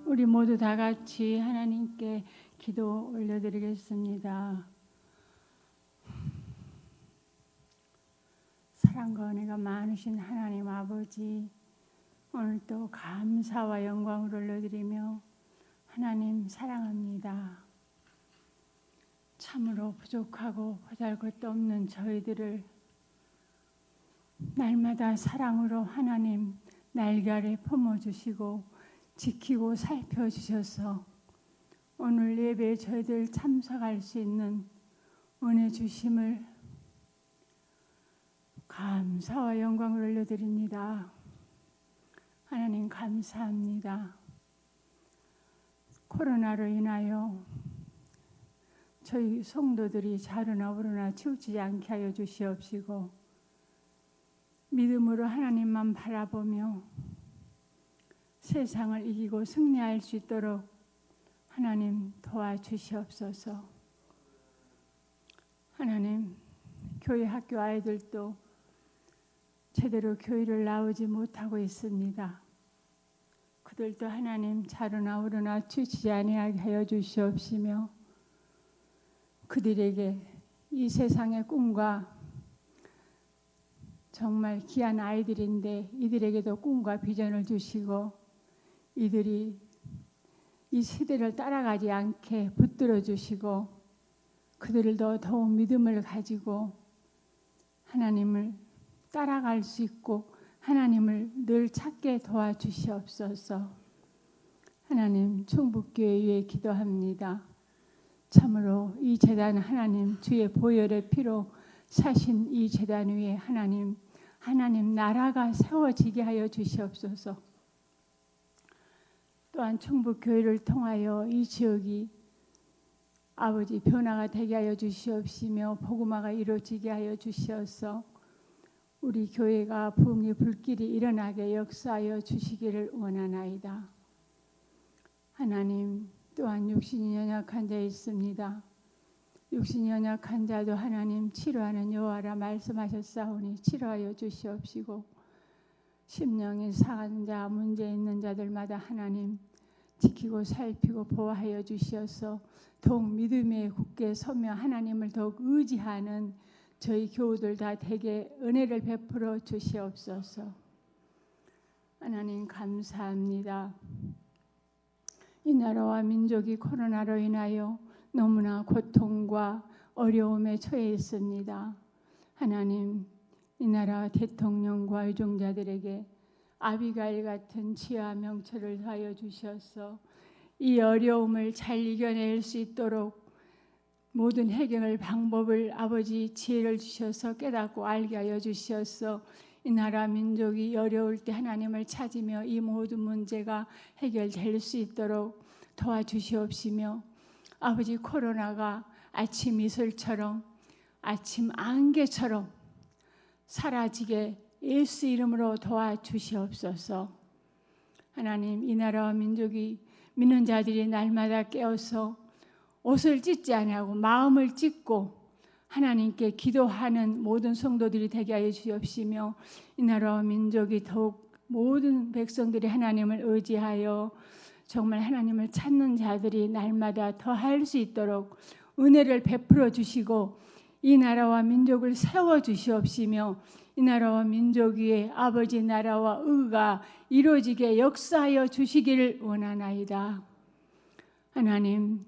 우리 모두 다 같이 하나님께 기도 올려드리겠습니다. 사랑과 은혜가 많으신 하나님 아버지, 오늘도 감사와 영광을 올려드리며 하나님 사랑합니다. 참으로 부족하고 보잘것도 없는 저희들을 날마다 사랑으로 하나님 날개 아래 품어주시고 지키고 살펴주셔서 오늘 예배에 저희들 참석할 수 있는 은혜 주심을 감사와 영광을 올려드립니다. 하나님 감사합니다. 코로나로 인하여 저희 성도들이 자르나 오르나 치우치지 않게 하여 주시옵시고 믿음으로 하나님만 바라보며 세상을 이기고 승리할 수 있도록 하나님 도와주시옵소서. 하나님, 교회 학교 아이들도 제대로 교회를 나오지 못하고 있습니다. 그들도 하나님 자르나 오르나 치우치지 아니하게 하여 주시옵시며 그들에게 이 세상의 꿈과 정말 귀한 아이들인데 이들에게도 꿈과 비전을 주시고 이들이 이 시대를 따라가지 않게 붙들어 주시고 그들도 더욱 믿음을 가지고 하나님을 따라갈 수 있고 하나님을 늘 찾게 도와주시옵소서. 하나님 충북교회 위해 기도합니다. 참으로 이 제단 하나님 주의 보혈의 피로 사신 이 제단 위에 하나님 나라가 세워지게 하여 주시옵소서. 또한 충북교회를 통하여 이 지역이 아버지 변화가 되게 하여 주시옵시며 복음화가 이루어지게 하여 주시어서 우리 교회가 부흥의 불길이 일어나게 역사하여 주시기를 원하나이다. 하나님 또한 육신이 연약한 자 있습니다. 육신이 연약한 자도 하나님 치료하는 여호와라 말씀하셨사오니 치료하여 주시옵시고 심령이 상한 자 문제 있는 자들마다 하나님 지키고 살피고 보호하여 주시어서 더욱 믿음에 굳게 서며 하나님을 더욱 의지하는 저희 교우들 다 되게 은혜를 베풀어 주시옵소서. 하나님 감사합니다. 이 나라와 민족이 코로나로 인하여 너무나 고통과 어려움에 처해 있습니다. 하나님 이 나라 대통령과 의종자들에게 아비가일 같은 지혜와 명철을 더하여 주셔서 이 어려움을 잘 이겨낼 수 있도록 모든 해결 방법을 아버지 지혜를 주셔서 깨닫고 알게 하여 주셔서 이 나라 민족이 어려울 때 하나님을 찾으며 이 모든 문제가 해결될 수 있도록 도와주시옵시며 아버지 코로나가 아침 이슬처럼 아침 안개처럼 사라지게 예수 이름으로 도와주시옵소서. 하나님 이 나라와 민족이 믿는 자들이 날마다 깨어서 옷을 찢지 아니하고 마음을 찢고 하나님께 기도하는 모든 성도들이 되게 하여 주시옵시며 이 나라와 민족이 더욱 모든 백성들이 하나님을 의지하여 정말 하나님을 찾는 자들이 날마다 더할 수 있도록 은혜를 베풀어 주시고 이 나라와 민족을 세워 주시옵시며 이 나라와 민족 위에 아버지 나라와 의가 이루어지게 역사하여 주시기를 원하나이다. 하나님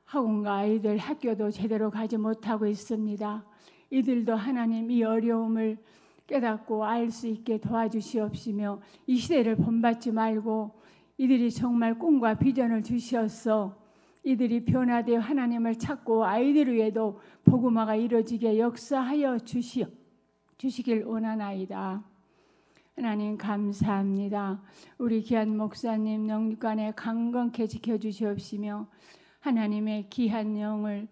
학원과 아이들 학교도 제대로 가지 못하고 있습니다. 이들도 하나님 이 어려움을 깨닫고 알 수 있게 도와주시옵시며 이 시대를 본받지 말고 이들이 정말 꿈과 비전을 주시어서 이들이 변화되어 하나님을 찾고 아이들 위에도 복음화가 이루어지게 역사하여 주시길 원하나이다. 하나님 감사합니다. 우리 귀한 목사님 영육간에 강건케 지켜주시옵시며 하나님의 귀한 영을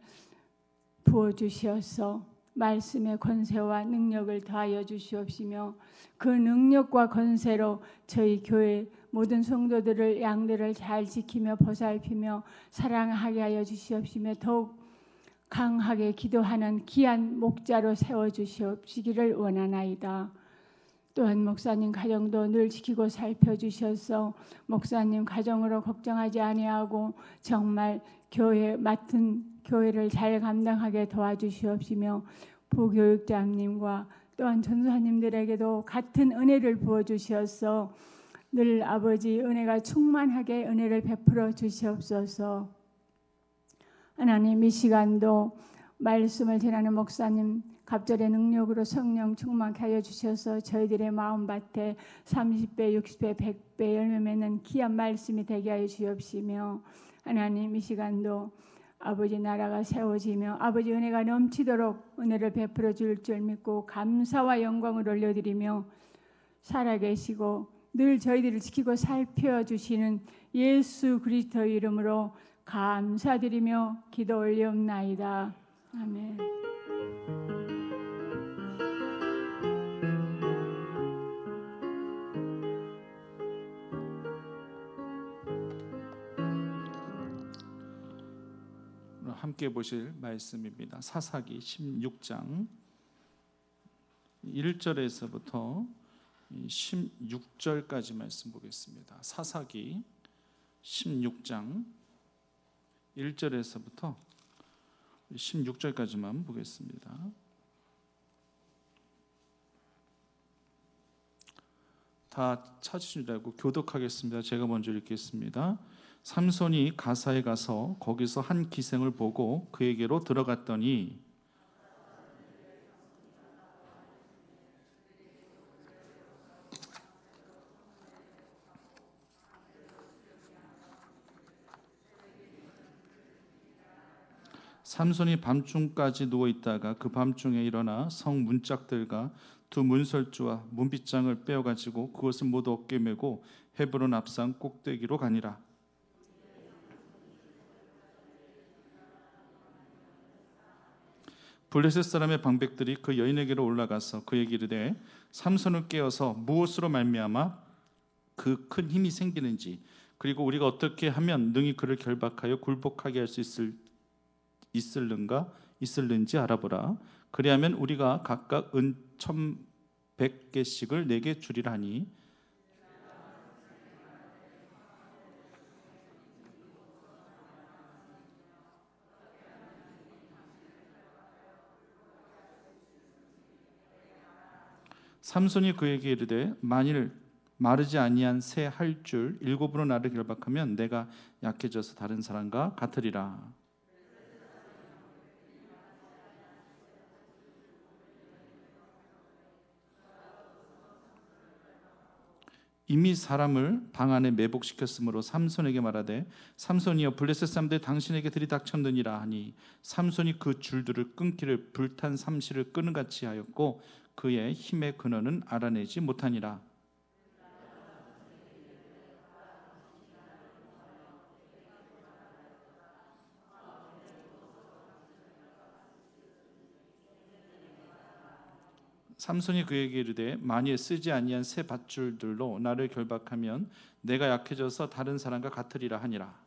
부어주시어서 말씀의 권세와 능력을 더하여 주시옵시며 그 능력과 권세로 저희 교회 모든 성도들을 양들을 잘 지키며 보살피며 사랑하게 하여 주시옵시며 더욱 강하게 기도하는 귀한 목자로 세워주시옵시기를 원하나이다. 또한 목사님 가정도 늘 지키고 살펴주셔서 목사님 가정으로 걱정하지 아니하고 정말 교회를 잘 감당하게 도와주시옵시며 부교육자님과 또한 전도사님들에게도 같은 은혜를 부어주셔서 늘 아버지 은혜가 충만하게 은혜를 베풀어 주시옵소서. 하나님 이 시간도 말씀을 전하는 목사님 갑절의 능력으로 성령 충만케 하여 주셔서 저희들의 마음밭에 30배, 60배, 100배 열매 맺는 귀한 말씀이 되게 하여 주옵시며 하나님 이 시간도 아버지 나라가 세워지며 아버지 은혜가 넘치도록 은혜를 베풀어 줄 줄 믿고 감사와 영광을 올려드리며 살아계시고 늘 저희들을 지키고 살펴주시는 예수 그리스도의 이름으로 감사드리며 기도 올리옵나이다. 아멘. 함께 보실 말씀입니다. 사사기 16장 1절에서부터 16절까지 말씀 보겠습니다. 사사기 16장 1절에서부터 16절까지만 보겠습니다. 다 찾으시라고 교독하겠습니다. 제가 먼저 읽겠습니다. 삼손이 가사에 가서 거기서 한 기생을 보고 그에게로 들어갔더니 삼손이 밤중까지 누워 있다가 그 밤중에 일어나 성 문짝들과 두 문설주와 문빗장을 빼어 가지고 그것을 모두 어깨에 메고 헤브론 앞산 꼭대기로 가니라. 블레셋 사람의 방백들이 그 여인에게로 올라가서 그에게 이르되 삼손을 깨어서 무엇으로 말미암아 그 큰 힘이 생기는지 그리고 우리가 어떻게 하면 능히 그를 결박하여 굴복하게 할 수 있을는지 알아보라. 그리하면 우리가 각각 은 1,100개씩을 내게 주리라 하니 삼손이 그에게 이르되 만일 마르지 아니한 새 할 줄 7으로 나를 결박하면 내가 약해져서 다른 사람과 같으리라. 이미 사람을 방 안에 매복시켰으므로 삼손에게 말하되 삼손이여 블레셋 사람들이 당신에게 들이닥쳤느니라 하니 삼손이 그 줄들을 끊기를 불탄 삼시를 끄는 같이 하였고 그의 힘의 근원은 알아내지 못하니라. 삼손이 그에게 이르되 만일 쓰지 아니한 새 밧줄들로 나를 결박하면 내가 약해져서 다른 사람과 같으리라 하니라.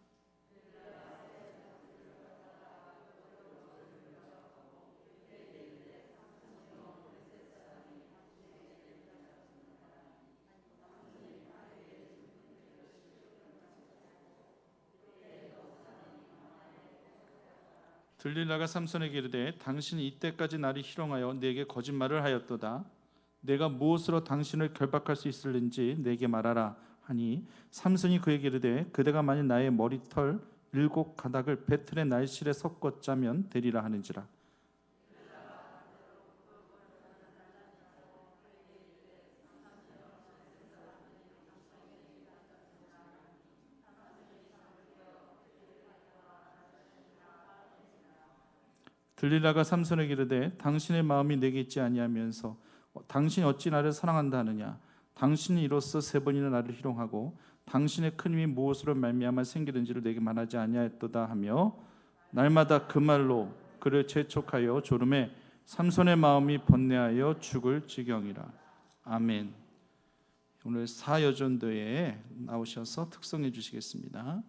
들릴라가 삼손에게 이르되 당신이 이때까지 나를 희롱하여 내게 거짓말을 하였도다. 내가 무엇으로 당신을 결박할 수 있을는지 내게 말하라 하니 삼손이 그에게 이르되 그대가 만일 나의 머리털 7가닥을 배틀의 날실에 섞어 짜면 되리라 하는지라. 들릴라가 삼손에게 이르되 당신의 마음이 내게 있지 아니하면서 당신이 어찌 나를 사랑한다 하느냐. 당신이 이로써 3번이나 나를 희롱하고 당신의 큰 힘이 무엇으로 말미암아 생기는지를 내게 말하지 아니하였도다 하며 날마다 그 말로 그를 재촉하여 조름에 삼손의 마음이 번뇌하여 죽을 지경이라. 아멘. 오늘 사여전도에 나오셔서 특성해 주시겠습니다.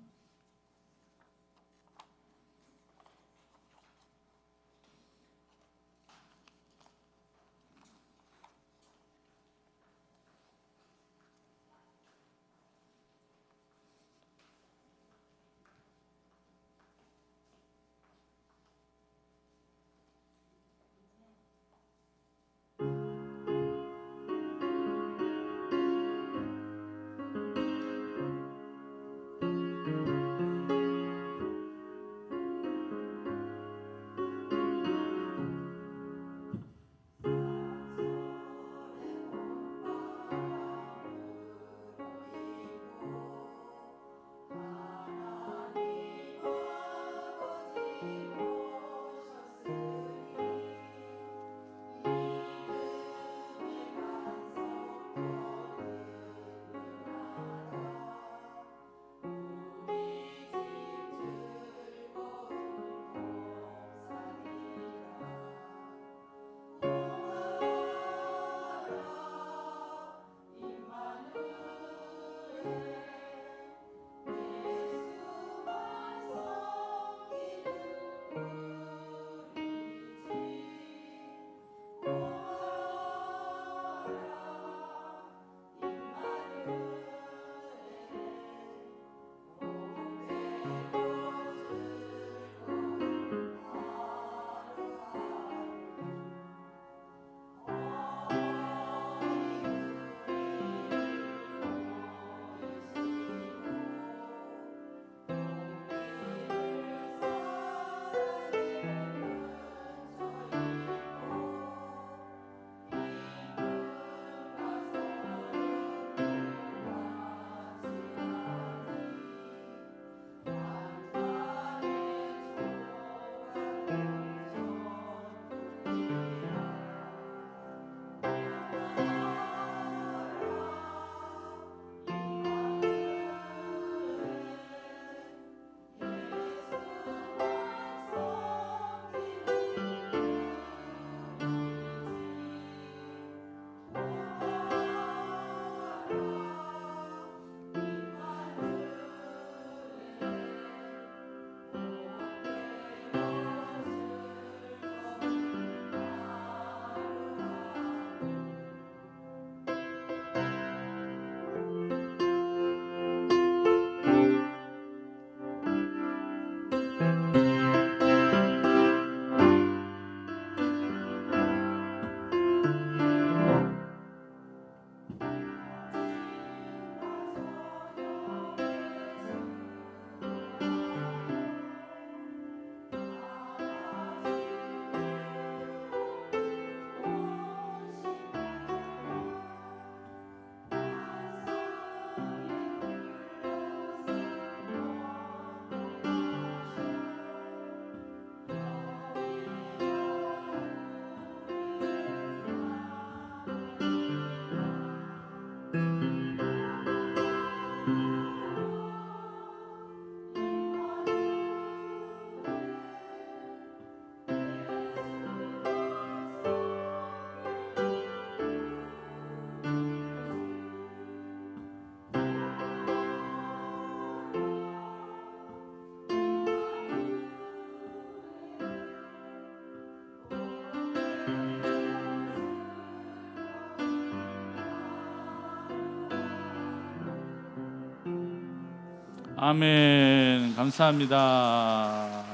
아멘. 감사합니다.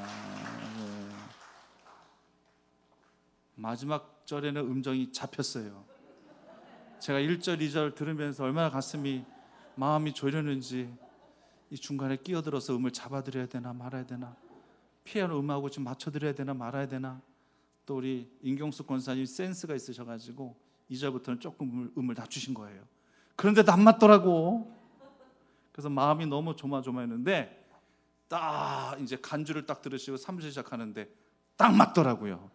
마지막 절에는 음정이 잡혔어요. 제가 1절, 2절 들으면서 얼마나 마음이 졸였는지, 이 중간에 끼어들어서 음을 잡아드려야 되나 말아야 되나, 피아노 음하고 좀 맞춰드려야 되나 말아야 되나. 또 우리 임경숙 권사님 센스가 있으셔가지고 2절부터는 조금 음을 낮추신 거예요. 그런데도 안 맞더라고. 그래서 마음이 너무 조마조마했는데, 딱 이제 간주를 딱 들으시고 3절 시작하는데 딱 맞더라고요.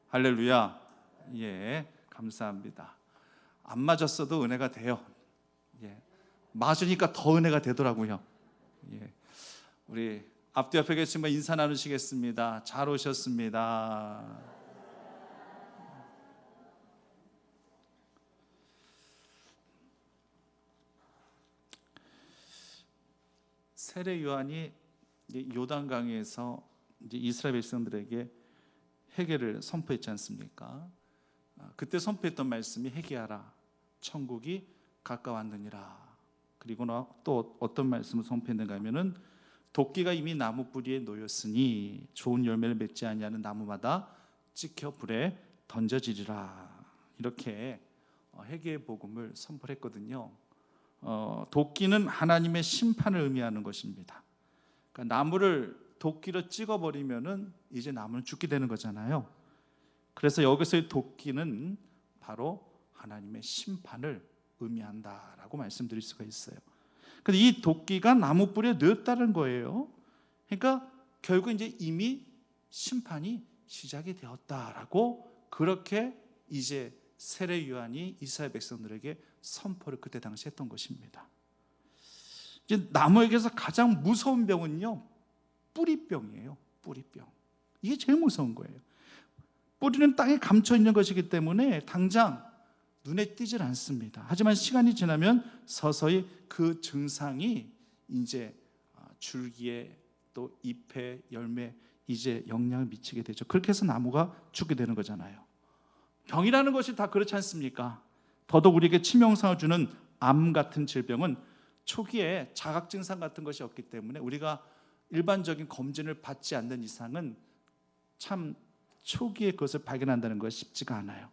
할렐루야. 예, 감사합니다. 안 맞았어도 은혜가 돼요. 예, 맞으니까 더 은혜가 되더라고요. 예, 우리 앞뒤 옆에 계신 분 인사 나누시겠습니다. 잘 오셨습니다. 세례 요한이 요단강에서 이제 이스라엘 백성들에게 회개를 선포했지 않습니까? 그때 선포했던 말씀이 회개하라, 천국이 가까웠느니라. 그리고 또 어떤 말씀을 선포했는가 하면은 도끼가 이미 나무 뿌리에 놓였으니 좋은 열매를 맺지 아니하는 나무마다 찍혀 불에 던져지리라. 이렇게 회개의 복음을 선포했거든요. 도끼는 하나님의 심판을 의미하는 것입니다. 그러니까 나무를 도끼로 찍어버리면은 이제 나무는 죽게 되는 거잖아요. 그래서 여기서의 도끼는 바로 하나님의 심판을 의미한다라고 말씀드릴 수가 있어요. 근데 이 도끼가 나무 뿌리에 놓였다는 거예요. 그러니까 결국 이제 이미 심판이 시작이 되었다라고, 그렇게 이제 세례 요한이 이스라엘 백성들에게 선포를 그때 당시 했던 것입니다. 이제 나무에게서 가장 무서운 병은요, 뿌리병이에요. 뿌리병. 이게 제일 무서운 거예요. 뿌리는 땅에 감춰 있는 것이기 때문에 당장 눈에 띄질 않습니다. 하지만 시간이 지나면 서서히 그 증상이 이제 줄기에 또 잎에 열매 이제 영향을 미치게 되죠. 그렇게 해서 나무가 죽게 되는 거잖아요. 병이라는 것이 다 그렇지 않습니까? 더더욱 우리에게 치명상을 주는 암 같은 질병은 초기에 자각 증상 같은 것이 없기 때문에 우리가 일반적인 검진을 받지 않는 이상은 참 초기에 그것을 발견한다는 것이 쉽지가 않아요.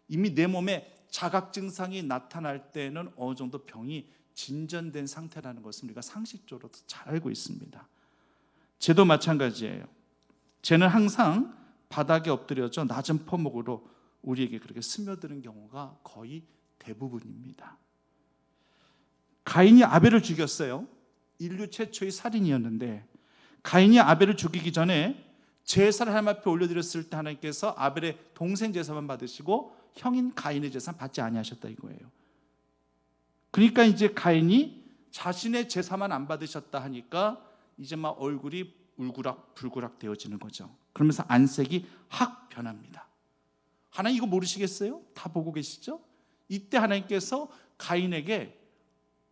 이미 내 몸에 자각 증상이 나타날 때는 어느 정도 병이 진전된 상태라는 것을 우리가 상식적으로 잘 알고 있습니다. 쟤도 마찬가지예요. 쟤는 항상 바닥에 엎드려져 낮은 포목으로 우리에게 그렇게 스며드는 경우가 거의 대부분입니다. 가인이 아벨을 죽였어요. 인류 최초의 살인이었는데, 가인이 아벨을 죽이기 전에 제사를 하나님 앞에 올려드렸을 때 하나님께서 아벨의 동생 제사만 받으시고 형인 가인의 제사는 받지 아니하셨다 이거예요. 그러니까 이제 가인이 자신의 제사만 안 받으셨다 하니까 이제 막 얼굴이 울그락불그락 되어지는 거죠. 그러면서 안색이 확 변합니다. 하나님 이거 모르시겠어요? 다 보고 계시죠? 이때 하나님께서 가인에게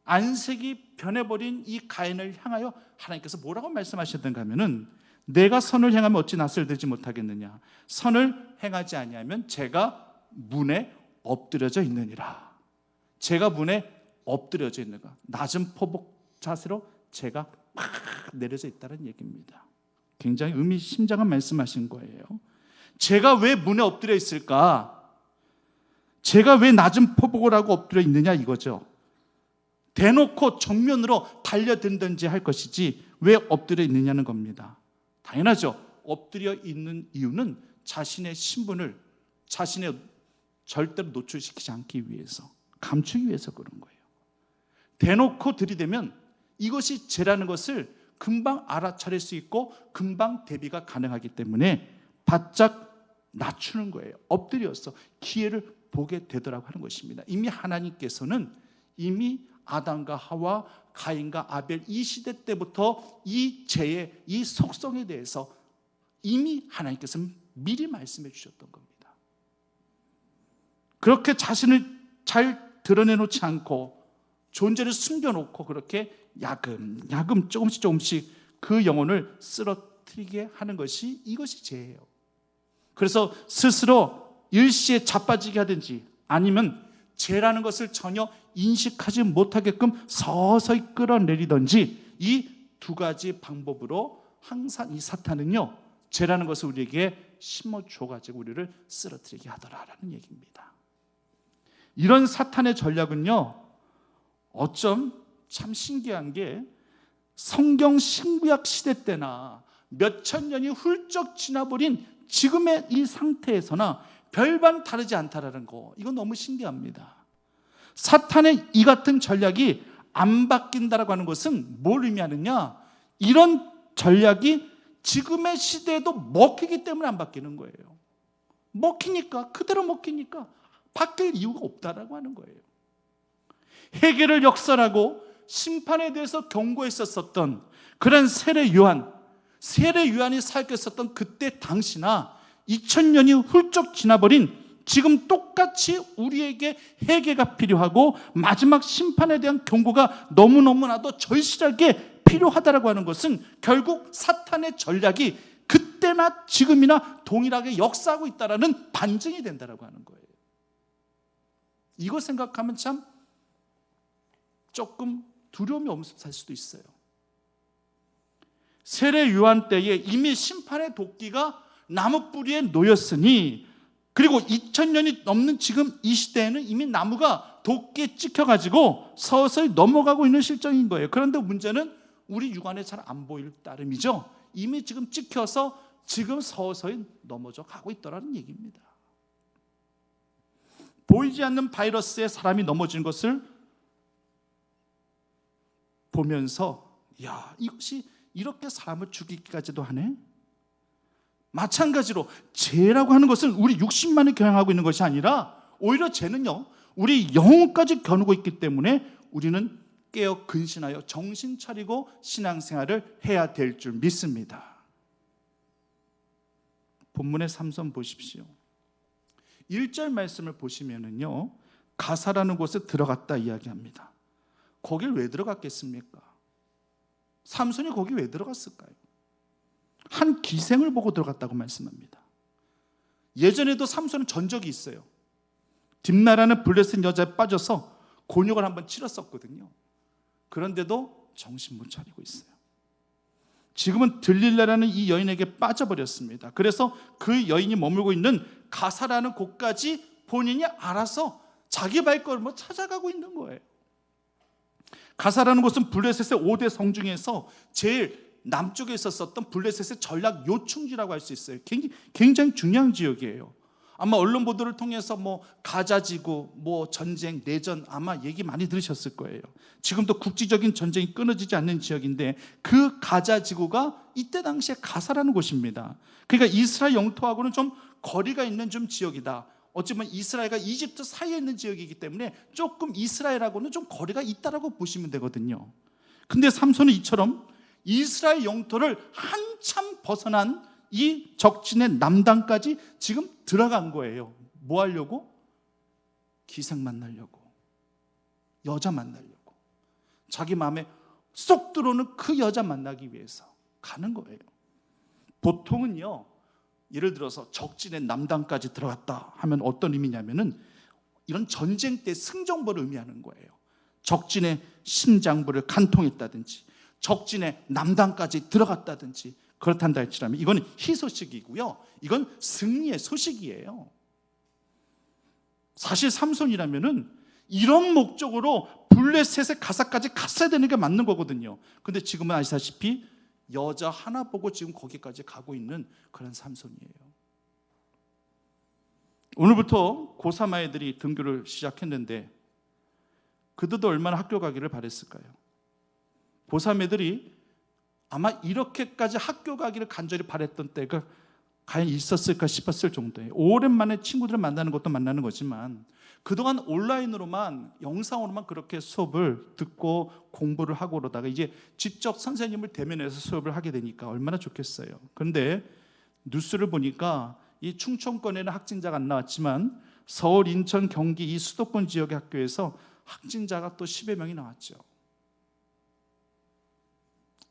안색이 변해버린 이 가인을 향하여 하나님께서 뭐라고 말씀하셨던가 하면은, 내가 선을 행하면 어찌 낯을 들지 못하겠느냐, 선을 행하지 아니하면 제가 문에 엎드려져 있느니라. 제가 문에 엎드려져 있는가, 낮은 포복 자세로 제가 팍 내려져 있다는 얘기입니다. 굉장히 의미심장한 말씀하신 거예요. 제가 왜 문에 엎드려 있을까? 제가 왜 낮은 포복을 하고 엎드려 있느냐 이거죠. 대놓고 정면으로 달려든든지 할 것이지 왜 엎드려 있느냐는 겁니다. 당연하죠. 엎드려 있는 이유는 자신의 신분을 자신의 절대로 노출시키지 않기 위해서, 감추기 위해서 그런 거예요. 대놓고 들이대면 이것이 죄라는 것을 금방 알아차릴 수 있고 금방 대비가 가능하기 때문에 바짝 낮추는 거예요. 엎드려서 기회를 보게 되더라고 하는 것입니다. 이미 하나님께서는 이미 아담과 하와, 가인과 아벨 이 시대 때부터 이 죄의 이 속성에 대해서 이미 하나님께서는 미리 말씀해 주셨던 겁니다. 그렇게 자신을 잘 드러내놓지 않고 존재를 숨겨놓고 그렇게 야금 조금씩 그 영혼을 쓰러뜨리게 하는 것이, 이것이 죄예요. 그래서 스스로 일시에 자빠지게 하든지 아니면 죄라는 것을 전혀 인식하지 못하게끔 서서히 끌어내리든지 이 두 가지 방법으로 항상 이 사탄은요, 죄라는 것을 우리에게 심어줘가지고 우리를 쓰러뜨리게 하더라라는 얘기입니다. 이런 사탄의 전략은요, 어쩜 참 신기한 게 성경 신구약 시대 때나 몇천 년이 훌쩍 지나버린 지금의 이 상태에서나 별반 다르지 않다라는 거, 이건 너무 신기합니다. 사탄의 이 같은 전략이 안 바뀐다라고 하는 것은 뭘 의미하느냐? 이런 전략이 지금의 시대에도 먹히기 때문에 안 바뀌는 거예요. 먹히니까, 그대로 먹히니까 바뀔 이유가 없다라고 하는 거예요. 회개를 역설하고 심판에 대해서 경고했었던 그런 세례 요한이 사역했었던 그때 당시나 2000년이 훌쩍 지나버린 지금 똑같이 우리에게 회개가 필요하고 마지막 심판에 대한 경고가 너무너무나도 절실하게 필요하다라고 하는 것은 결국 사탄의 전략이 그때나 지금이나 동일하게 역사하고 있다라는 반증이 된다라고 하는 거예요. 이거 생각하면 참 조금 두려움이 없어 살 수도 있어요. 세례 요한 때에 이미 심판의 도끼가 나무 뿌리에 놓였으니, 그리고 2000년이 넘는 지금 이 시대에는 이미 나무가 도끼에 찍혀가지고 서서히 넘어가고 있는 실정인 거예요. 그런데 문제는 우리 육안에 잘 안 보일 따름이죠. 이미 지금 찍혀서 지금 서서히 넘어져 가고 있더라는 얘기입니다. 보이지 않는 바이러스에 사람이 넘어진 것을 보면서, 야, 이것이 이렇게 사람을 죽이기까지도 하네? 마찬가지로 죄라고 하는 것은 우리 육신만을 경향하고 있는 것이 아니라 오히려 죄는요, 우리 영혼까지 겨누고 있기 때문에 우리는 깨어 근신하여 정신 차리고 신앙생활을 해야 될 줄 믿습니다. 본문의 삼선 보십시오. 1절 말씀을 보시면은요, 가사라는 곳에 들어갔다 이야기합니다. 거길 왜 들어갔겠습니까? 삼손이 거기 왜 들어갔을까요? 한 기생을 보고 들어갔다고 말씀합니다. 예전에도 삼손은 전적이 있어요. 딥나라는 블레셋 여자에 빠져서 곤욕을 한번 치렀었거든요. 그런데도 정신 못 차리고 있어요. 지금은 들릴라라는 이 여인에게 빠져버렸습니다. 그래서 그 여인이 머물고 있는 가사라는 곳까지 본인이 알아서 자기 발걸음으로 찾아가고 있는 거예요. 가사라는 곳은 블레셋의 5대 성 중에서 제일 남쪽에 있었던 블레셋의 전략 요충지라고 할 수 있어요. 굉장히 중요한 지역이에요. 아마 언론 보도를 통해서 가자지구, 전쟁, 내전 아마 얘기 많이 들으셨을 거예요. 지금도 국지적인 전쟁이 끊어지지 않는 지역인데 그 가자지구가 이때 당시에 가사라는 곳입니다. 그러니까 이스라엘 영토하고는 좀 거리가 있는 좀 지역이다. 어쩌면 이스라엘과 이집트 사이에 있는 지역이기 때문에 조금 이스라엘하고는 좀 거리가 있다라고 보시면 되거든요. 근데 삼손은 이처럼 이스라엘 영토를 한참 벗어난 이 적진의 남단까지 지금 들어간 거예요. 뭐 하려고? 기생 만나려고, 여자 만나려고, 자기 마음에 쏙 들어오는 그 여자 만나기 위해서 가는 거예요. 보통은요, 예를 들어서 적진의 남단까지 들어갔다 하면 어떤 의미냐면은 이런 전쟁 때 승정보를 의미하는 거예요. 적진의 심장부를 간통했다든지 적진의 남단까지 들어갔다든지 그렇단다 할지라면 이건 희소식이고요, 이건 승리의 소식이에요. 사실 삼손이라면은 이런 목적으로 블레셋의 가사까지 갔어야 되는 게 맞는 거거든요. 근데 지금은 아시다시피 여자 하나 보고 지금 거기까지 가고 있는 그런 삼손이에요. 오늘부터 고3 아이들이 등교를 시작했는데 그들도 얼마나 학교 가기를 바랬을까요? 고3 애들이 아마 이렇게까지 학교 가기를 간절히 바랬던 때가 과연 있었을까 싶었을 정도예요. 오랜만에 친구들을 만나는 것도 만나는 거지만 그동안 온라인으로만, 영상으로만 그렇게 수업을 듣고 공부를 하고 그러다가 이제 직접 선생님을 대면해서 수업을 하게 되니까 얼마나 좋겠어요. 그런데 뉴스를 보니까 이 충청권에는 확진자가 안 나왔지만 서울, 인천, 경기 이 수도권 지역의 학교에서 확진자가 또 10여 명이 나왔죠.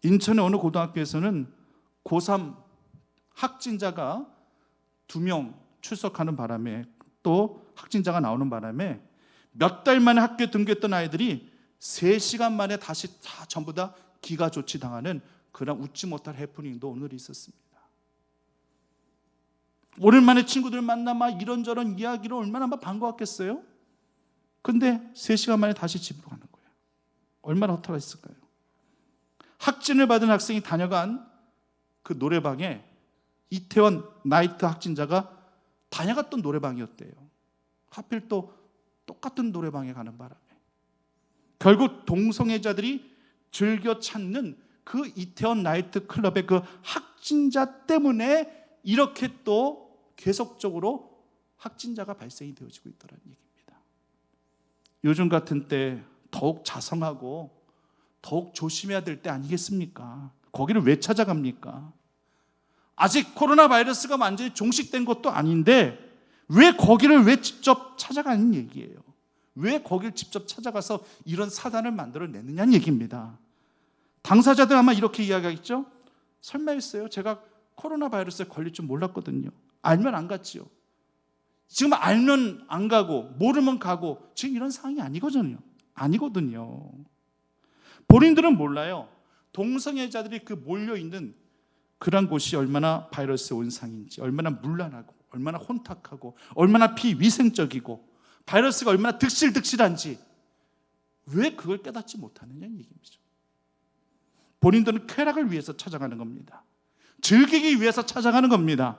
인천의 어느 고등학교에서는 고3 확진자가 2명 출석하는 바람에, 또 확진자가 나오는 바람에 몇 달 만에 학교에 등교했던 아이들이 3시간 만에 다시 다 전부 다 기가 조치당하는 그런 웃지 못할 해프닝도 오늘 있었습니다. 오랜만에 친구들 만나 막 이런저런 이야기로 얼마나 막 반가웠겠어요? 근데 3시간 만에 다시 집으로 가는 거예요. 얼마나 허탈했을까요? 확진을 받은 학생이 다녀간 그 노래방에 이태원 나이트 확진자가 다녀갔던 노래방이었대요. 하필 또 똑같은 노래방에 가는 바람에 결국 동성애자들이 즐겨 찾는 그 이태원 나이트 클럽의 그 확진자 때문에 이렇게 또 계속적으로 확진자가 발생이 되어지고 있다는 얘기입니다. 요즘 같은 때 더욱 자성하고 더욱 조심해야 될 때 아니겠습니까? 거기를 왜 찾아갑니까? 아직 코로나 바이러스가 완전히 종식된 것도 아닌데 왜 거기를 왜 직접 찾아가는 얘기예요? 왜 거길 직접 찾아가서 이런 사단을 만들어내느냐는 얘기입니다. 당사자들 아마 이렇게 이야기하겠죠? 설마 했어요? 제가 코로나 바이러스에 걸릴 줄 몰랐거든요. 알면 안 갔지요. 지금 알면 안 가고 모르면 가고 지금 이런 상황이 아니거든요. 본인들은 몰라요. 동성애자들이 그 몰려있는 그런 곳이 얼마나 바이러스의 온상인지, 얼마나 문란하고 얼마나 혼탁하고 얼마나 비위생적이고 바이러스가 얼마나 득실득실한지 왜 그걸 깨닫지 못하느냐는 얘기입니다. 본인들은 쾌락을 위해서 찾아가는 겁니다. 즐기기 위해서 찾아가는 겁니다.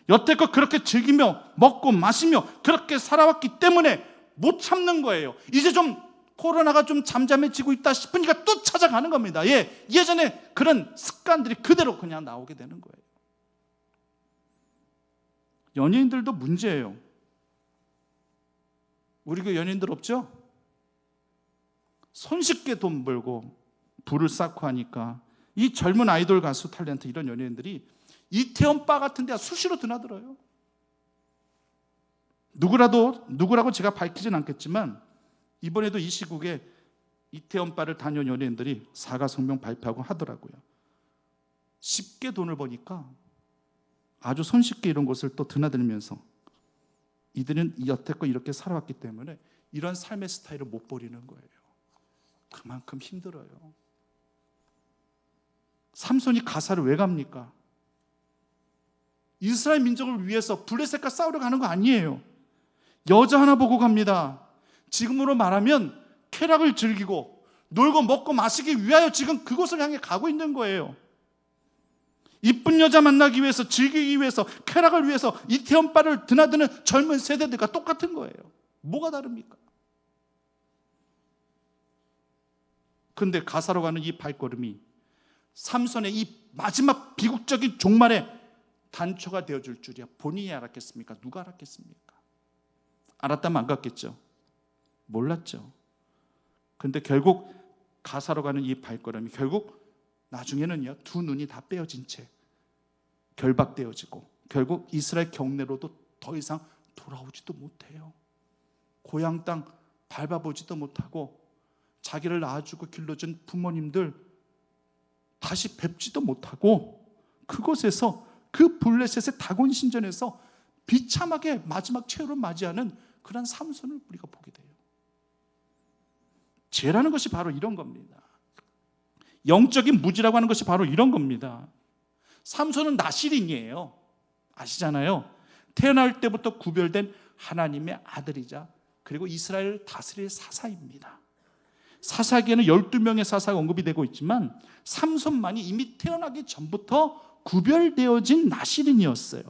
여태껏 그렇게 즐기며 먹고 마시며 그렇게 살아왔기 때문에 못 참는 거예요. 이제 좀 코로나가 좀 잠잠해지고 있다 싶으니까 또 찾아가는 겁니다. 예전에 그런 습관들이 그대로 그냥 나오게 되는 거예요. 연예인들도 문제예요. 우리 그 연예인들 없죠? 손쉽게 돈 벌고 부를 쌓고 하니까 이 젊은 아이돌 가수 탤런트 이런 연예인들이 이태원 바 같은 데 수시로 드나들어요. 누구라고 제가 밝히진 않겠지만 이번에도 이 시국에 이태원 바를 다녀온 연예인들이 사과성명 발표하고 하더라고요. 쉽게 돈을 버니까 아주 손쉽게 이런 곳을 또 드나들면서 이들은 여태껏 이렇게 살아왔기 때문에 이런 삶의 스타일을 못 버리는 거예요. 그만큼 힘들어요. 삼손이 가사를 왜 갑니까? 이스라엘 민족을 위해서 블레셋과 싸우러 가는 거 아니에요. 여자 하나 보고 갑니다. 지금으로 말하면 쾌락을 즐기고 놀고 먹고 마시기 위하여 지금 그곳을 향해 가고 있는 거예요. 이쁜 여자 만나기 위해서, 즐기기 위해서, 쾌락을 위해서 이태원 바를 드나드는 젊은 세대들과 똑같은 거예요. 뭐가 다릅니까? 그런데 가사로 가는 이 발걸음이 삼손의 이 마지막 비극적인 종말에 단초가 되어줄 줄이야 본인이 알았겠습니까? 누가 알았겠습니까? 알았다면 안 갔겠죠. 몰랐죠. 그런데 결국 가사로 가는 이 발걸음이 결국 나중에는요, 두 눈이 다 빼어진 채 결박되어지고 결국 이스라엘 경내로도 더 이상 돌아오지도 못해요. 고향 땅 밟아보지도 못하고 자기를 낳아주고 길러준 부모님들 다시 뵙지도 못하고 그곳에서 그 블레셋의 다곤 신전에서 비참하게 마지막 최후를 맞이하는 그런 삼손을 우리가 보게 돼요. 죄라는 것이 바로 이런 겁니다. 영적인 무지라고 하는 것이 바로 이런 겁니다. 삼손은 나실인이에요. 아시잖아요. 태어날 때부터 구별된 하나님의 아들이자 그리고 이스라엘을 다스릴 사사입니다. 사사기에는 12명의 사사가 언급이 되고 있지만 삼손만이 이미 태어나기 전부터 구별되어진 나실인이었어요.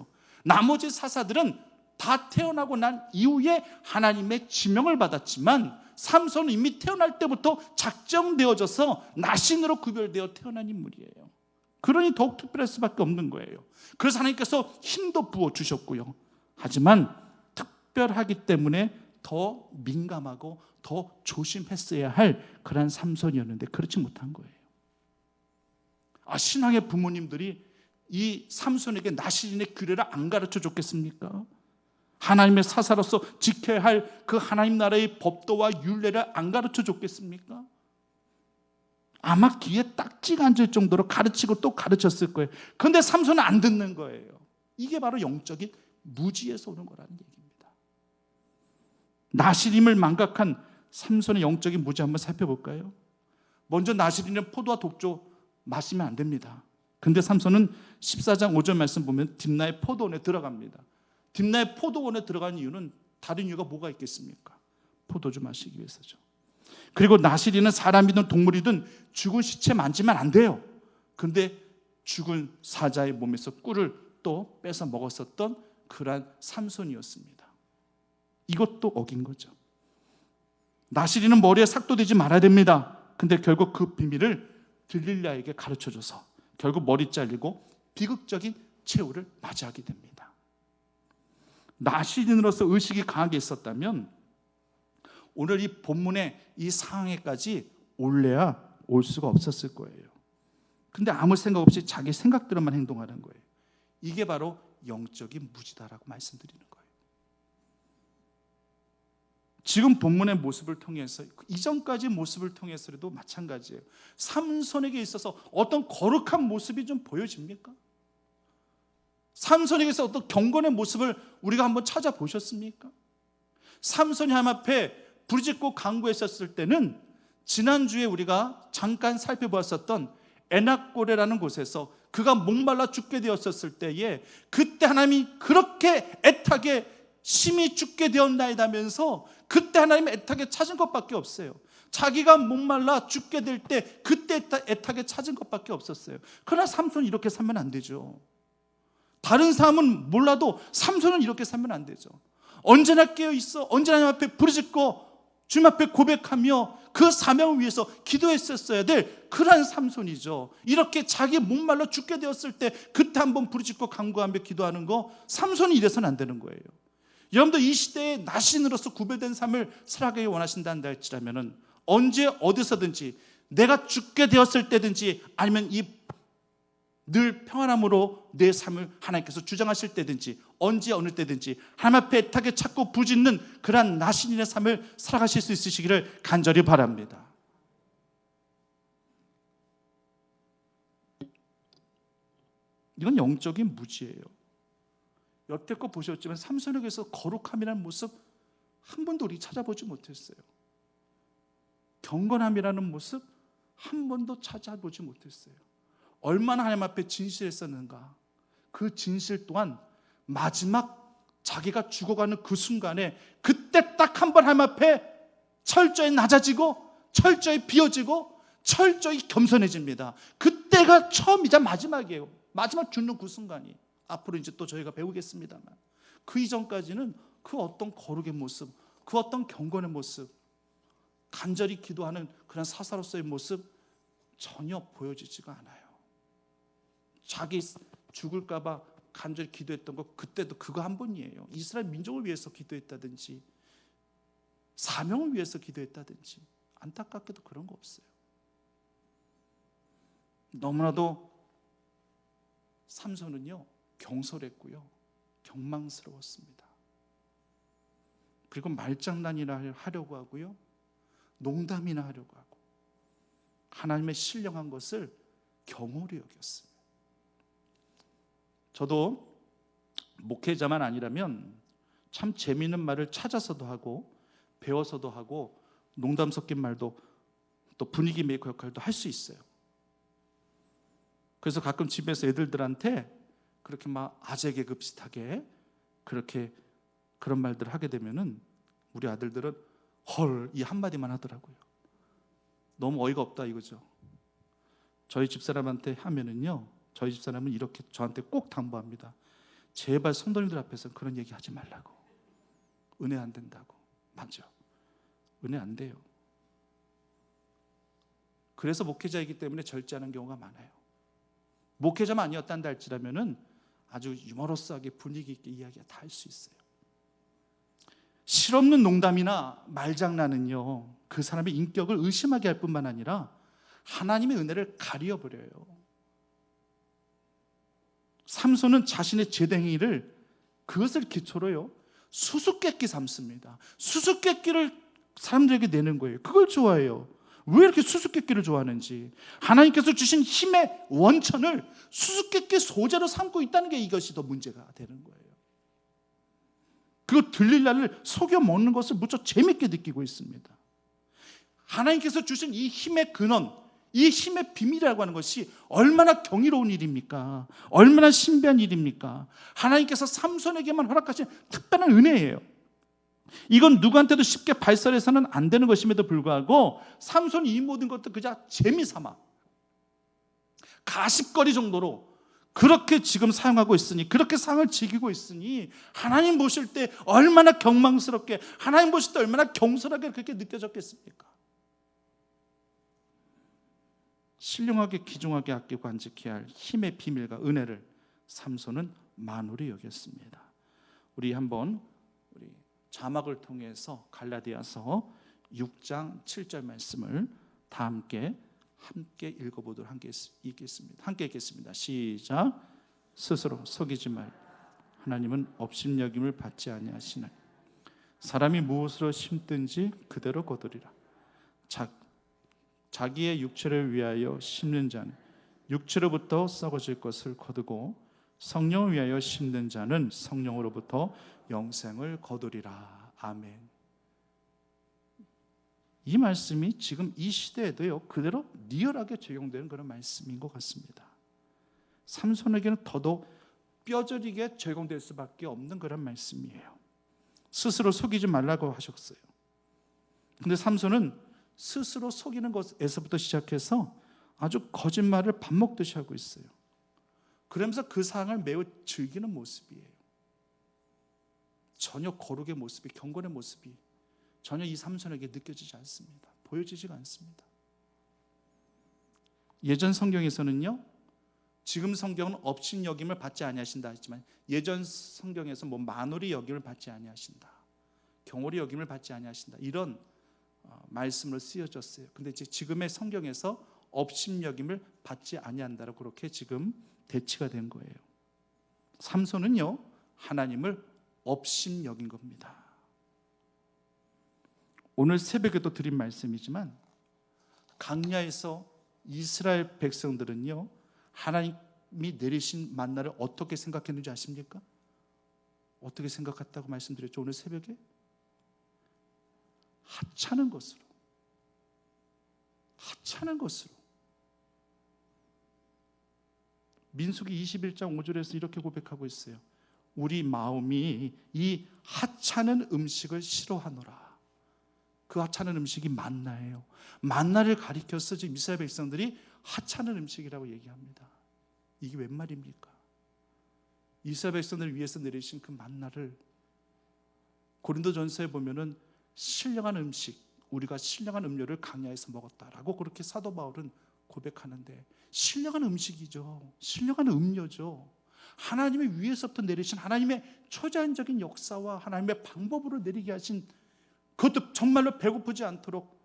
나머지 사사들은 다 태어나고 난 이후에 하나님의 지명을 받았지만 삼손은 이미 태어날 때부터 작정되어져서 나신으로 구별되어 태어난 인물이에요. 그러니 더욱 특별할 수밖에 없는 거예요. 그래서 하나님께서 힘도 부어주셨고요. 하지만 특별하기 때문에 더 민감하고 더 조심했어야 할 그런 삼손이었는데 그렇지 못한 거예요. 신앙의 부모님들이 이 삼손에게 나실인의 규례를 안 가르쳐 줬겠습니까? 하나님의 사사로서 지켜야 할 그 하나님 나라의 법도와 율례를 안 가르쳐 줬겠습니까? 아마 귀에 딱지가 앉을 정도로 가르치고 또 가르쳤을 거예요. 그런데 삼손은 안 듣는 거예요. 이게 바로 영적인 무지에서 오는 거라는 얘기입니다. 나실임을 망각한 삼손의 영적인 무지 한번 살펴볼까요? 먼저 나시린은 포도와 독주 마시면 안 됩니다. 근데 삼손은 14장 5절 말씀 보면 딥나의 포도원에 들어갑니다. 딥나의 포도원에 들어간 이유는 다른 이유가 뭐가 있겠습니까? 포도주 마시기 위해서죠. 그리고 나시린은 사람이든 동물이든 죽은 시체 만지면 안 돼요. 근데 죽은 사자의 몸에서 꿀을 또 뺏어 먹었었던 그러한 삼손이었습니다. 이것도 어긴 거죠. 나시린은 머리에 삭도 대지 말아야 됩니다. 근데 결국 그 비밀을 들릴라에게 가르쳐줘서 결국 머리 잘리고 비극적인 최후를 맞이하게 됩니다. 나시린으로서 의식이 강하게 있었다면 오늘 이 본문의 이 상황에까지 올래야 올 수가 없었을 거예요. 근데 아무 생각 없이 자기 생각대로만 행동하는 거예요. 이게 바로 영적인 무지다라고 말씀드리는 거예요. 지금 본문의 모습을 통해서, 이전까지 모습을 통해서도 마찬가지예요. 삼손에게 있어서 어떤 거룩한 모습이 좀 보여집니까? 삼손에게서 어떤 경건의 모습을 우리가 한번 찾아보셨습니까? 삼손이 하나님 앞에 부르짖고 간구했었을 때는 지난주에 우리가 잠깐 살펴보았었던 에낙고레라는 곳에서 그가 목말라 죽게 되었었을 때에 그때 하나님이 그렇게 애타게 심히 죽게 되었나이다면서 그때 하나님 애타게 찾은 것밖에 없어요. 자기가 목말라 죽게 될 때 그때 애타게 찾은 것밖에 없었어요. 그러나 삼손은 이렇게 살면 안 되죠. 다른 사람은 몰라도 삼손은 이렇게 살면 안 되죠. 언제나 깨어있어 언제나 하나님 앞에 부르짖고 주님 앞에 고백하며 그 사명을 위해서 기도했었어야 될 그러한 삼손이죠. 이렇게 자기 목말라 죽게 되었을 때 그때 한번 부르짖고 간구하며 기도하는 거, 삼손이 이래서는 안 되는 거예요. 여러분도 이 시대에 나신으로서 구별된 삶을 살아가기 원하신다 할지라면 언제 어디서든지 내가 죽게 되었을 때든지 아니면 이 늘 평안함으로 내 삶을 하나님께서 주장하실 때든지 언제 어느 때든지 하나님 앞에 애타게 찾고 부짖는 그러한 나신인의 삶을 살아가실 수 있으시기를 간절히 바랍니다. 이건 영적인 무지예요. 여태껏 보셨지만 삼손에게서 거룩함이라는 모습 한 번도 우리 찾아보지 못했어요. 경건함이라는 모습 한 번도 찾아보지 못했어요. 얼마나 하나님 앞에 진실했었는가. 그 진실 또한 마지막 자기가 죽어가는 그 순간에 그때 딱 한 번 하나님 앞에 철저히 낮아지고 철저히 비워지고 철저히 겸손해집니다. 그때가 처음이자 마지막이에요. 마지막 죽는 그 순간이. 앞으로 이제 또 저희가 배우겠습니다만 그 이전까지는 그 어떤 거룩의 모습, 그 어떤 경건의 모습, 간절히 기도하는 그런 사사로서의 모습 전혀 보여지지가 않아요. 자기 죽을까 봐 간절히 기도했던 거 그때도 그거 한 번이에요. 이스라엘 민족을 위해서 기도했다든지 사명을 위해서 기도했다든지 안타깝게도 그런 거 없어요. 너무나도 삼손은요 경솔했고요 경망스러웠습니다. 그리고 말장난이나 하려고 하고요 농담이나 하려고 하고 하나님의 신령한 것을 경홀히 여겼어요. 저도 목회자만 아니라면 참 재미있는 말을 찾아서도 하고 배워서도 하고 농담 섞인 말도 또 분위기 메이커 역할도 할 수 있어요. 그래서 가끔 집에서 애들한테 그렇게 막 아재 개그 비슷하게 그렇게 그런 말들을 하게 되면은 우리 아들들은 헐 이 한마디만 하더라고요. 너무 어이가 없다 이거죠. 저희 집사람한테 하면은요 저희 집사람은 이렇게 저한테 꼭 당부합니다. 제발 성도님들 앞에서 그런 얘기 하지 말라고. 은혜 안 된다고. 맞죠? 은혜 안 돼요. 그래서 목회자이기 때문에 절제하는 경우가 많아요. 목회자만 아니었단다 할지라면은 아주 유머러스하게 분위기 있게 이야기가 다 할 수 있어요. 실없는 농담이나 말장난은요 그 사람의 인격을 의심하게 할 뿐만 아니라 하나님의 은혜를 가려버려요. 삼손은 자신의 제댕이를 그것을 기초로요 수수께끼 삼습니다. 수수께끼를 사람들에게 내는 거예요. 그걸 좋아해요. 왜 이렇게 수수께끼를 좋아하는지, 하나님께서 주신 힘의 원천을 수수께끼 소재로 삼고 있다는 게 이것이 더 문제가 되는 거예요. 그리고 들릴라를 속여 먹는 것을 무척 재밌게 느끼고 있습니다. 하나님께서 주신 이 힘의 근원, 이 힘의 비밀이라고 하는 것이 얼마나 경이로운 일입니까? 얼마나 신비한 일입니까? 하나님께서 삼손에게만 허락하신 특별한 은혜예요. 이건 누구한테도 쉽게 발설해서는 안 되는 것임에도 불구하고 삼손이 이 모든 것도 그저 재미삼아 가십거리 정도로 그렇게 지금 사용하고 있으니, 그렇게 상을 즐기고 있으니 하나님 보실 때 얼마나 경망스럽게, 하나님 보실 때 얼마나 경솔하게 그렇게 느껴졌겠습니까? 신령하게 귀중하게 아끼고 간직해야 할 힘의 비밀과 은혜를 삼손은 만홀히 여겼습니다. 우리 한번 자막을 통해서 갈라디아서 6장 7절 말씀을 다 함께 읽어보도록 함께 읽겠습니다. 시작. 스스로 속이지 말. 하나님은 업신여김을 받지 아니하시나니 사람이 무엇으로 심든지 그대로 거두리라. 자기의 육체를 위하여 심는 자는 육체로부터 썩어질 것을 거두고 성령을 위하여 심는 자는 성령으로부터 영생을 거두리라. 아멘. 이 말씀이 지금 이 시대에도요 그대로 리얼하게 적용되는 그런 말씀인 것 같습니다. 삼손에게는 더더욱 뼈저리게 적용될 수밖에 없는 그런 말씀이에요. 스스로 속이지 말라고 하셨어요. 근데 삼손은 스스로 속이는 것에서부터 시작해서 아주 거짓말을 밥 먹듯이 하고 있어요. 그러면서 그 상황을 매우 즐기는 모습이에요. 전혀 거룩의 모습이, 경건의 모습이 전혀 이 삼손에게 느껴지지 않습니다. 보여지지가 않습니다. 예전 성경에서는요, 지금 성경은 업신여김을 받지 아니하신다 했지만 예전 성경에서 만홀히 여김을 받지 아니하신다, 경홀히 여김을 받지 아니하신다, 이런 말씀으로 쓰여졌어요. 근데 지금의 성경에서 업신여김을 받지 아니한다라고 그렇게 지금 대치가 된 거예요. 삼손은요 하나님을 업신여긴 겁니다. 오늘 새벽에도 드린 말씀이지만 강야에서 이스라엘 백성들은요 하나님이 내리신 만나를 어떻게 생각했는지 아십니까? 어떻게 생각했다고 말씀드렸죠? 오늘 새벽에 하찮은 것으로 민수기 21장 5절에서 이렇게 고백하고 있어요. 우리 마음이 이 하찮은 음식을 싫어하노라. 그 하찮은 음식이 만나예요. 만나를 가리켜서 지금 이스라엘 백성들이 하찮은 음식이라고 얘기합니다. 이게 웬 말입니까? 이스라엘 백성들을 위해서 내리신 그 만나를 고린도전서에 보면은 신령한 음식, 우리가 신령한 음료를 강야에서 먹었다라고 그렇게 사도 바울은 고백하는데, 신령한 음식이죠. 신령한 음료죠. 하나님의 위에서부터 내리신 하나님의 초자연적인 역사와 하나님의 방법으로 내리게 하신, 그것도 정말로 배고프지 않도록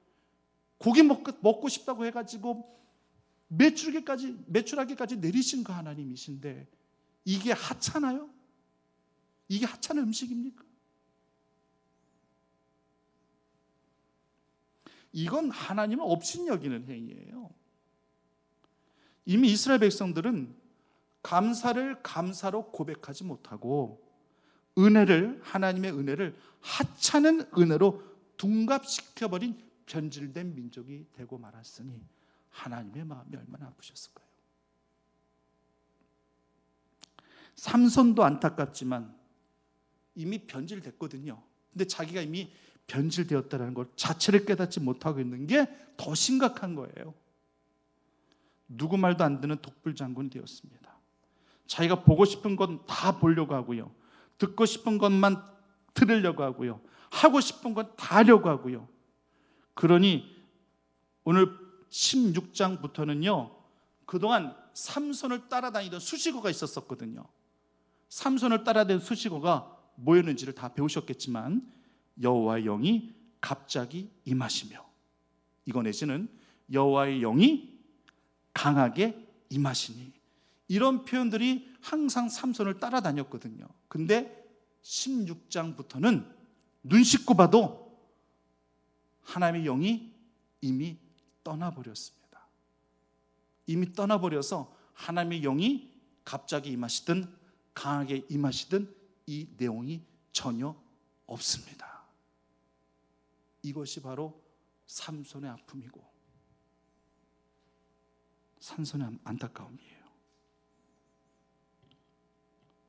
고기 먹고 싶다고 해가지고 매출하기까지 내리신 그 하나님이신데, 이게 하찮아요? 이게 하찮은 음식입니까? 이건 하나님을 업신여기는 행위예요. 이미 이스라엘 백성들은 감사를 감사로 고백하지 못하고 하나님의 은혜를 하찮은 은혜로 둔갑시켜버린 변질된 민족이 되고 말았으니 하나님의 마음이 얼마나 아프셨을까요? 삼손도 안타깝지만 이미 변질됐거든요. 근데 자기가 이미 변질되었다는 것 자체를 깨닫지 못하고 있는 게 더 심각한 거예요. 누구 말도 안 듣는 독불장군이 되었습니다. 자기가 보고 싶은 건 다 보려고 하고요, 듣고 싶은 것만 들으려고 하고요, 하고 싶은 건 다 하려고 하고요. 그러니 오늘 16장부터는요 그동안 삼손을 따라다니던 수식어가 있었거든요. 삼손을 따라다니던 수식어가 뭐였는지를 다 배우셨겠지만, 여호와의 영이 갑자기 임하시며, 이거 내지는 여호와의 영이 강하게 임하시니, 이런 표현들이 항상 삼손을 따라다녔거든요. 근데 16장부터는 눈 씻고 봐도 하나님의 영이 이미 떠나버렸습니다. 이미 떠나버려서 하나님의 영이 갑자기 임하시든 강하게 임하시든 이 내용이 전혀 없습니다. 이것이 바로 삼손의 아픔이고 삼손의 안타까움이에요.